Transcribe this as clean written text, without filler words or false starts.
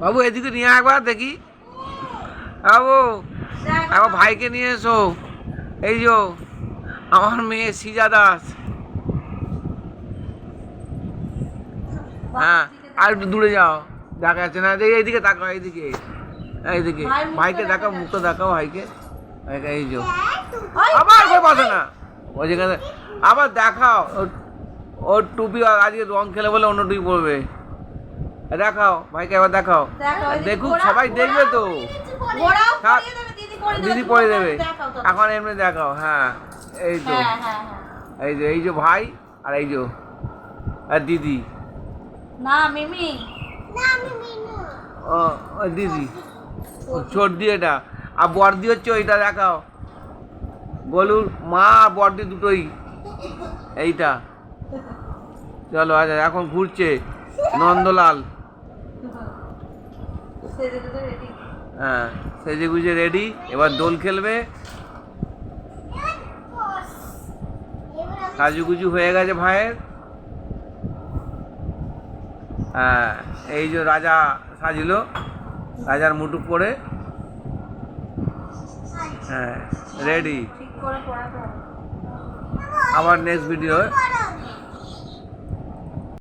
বাবু এদিকে নিয়ে একবার দেখি। বাবু আমার ভাইকে নিয়ে এসো। এই যো আমার মেয়ে সিজা দাস। হ্যাঁ আর একটু দূরে যাও, দেখা যাচ্ছে না। এইদিকে তাকাও, এইদিকে এইদিকে ভাইকে দেখাও, মুখটা দেখাও ভাইকে। এই যো আবার কই পাশে না, ওই যেখানে আবার দেখাও। ওর টুপি আজকে রং খেলে বলে অন্য টুপি পরবে। দেখাও ভাইকে, এবার দেখাও। দেখুক, সবাই দেখবে তো। দিদি পরে দেবে এখন, এমনি দেখাও। হ্যাঁ এই তো, এই যে ভাই আর এই যে আর দিদি। না মিমি, ও দিদি সর্দি এটা। আর বর্দি হচ্ছে ওইটা, দেখাও। বলুন মা আর বর্দি দুটোই এইটা। চলো আচ্ছা, এখন ঘুরছে নন্দলাল। হ্যাঁ সেজে গুজে রেডি, এবার দোল খেলবে। সাজুগুজু হয়ে গেছে ভাইয়ের। হ্যাঁ এই যে রাজা সাজিলো, রাজার মুটুক পরে। হ্যাঁ রেডি। আবার নেক্সট ভিডিও।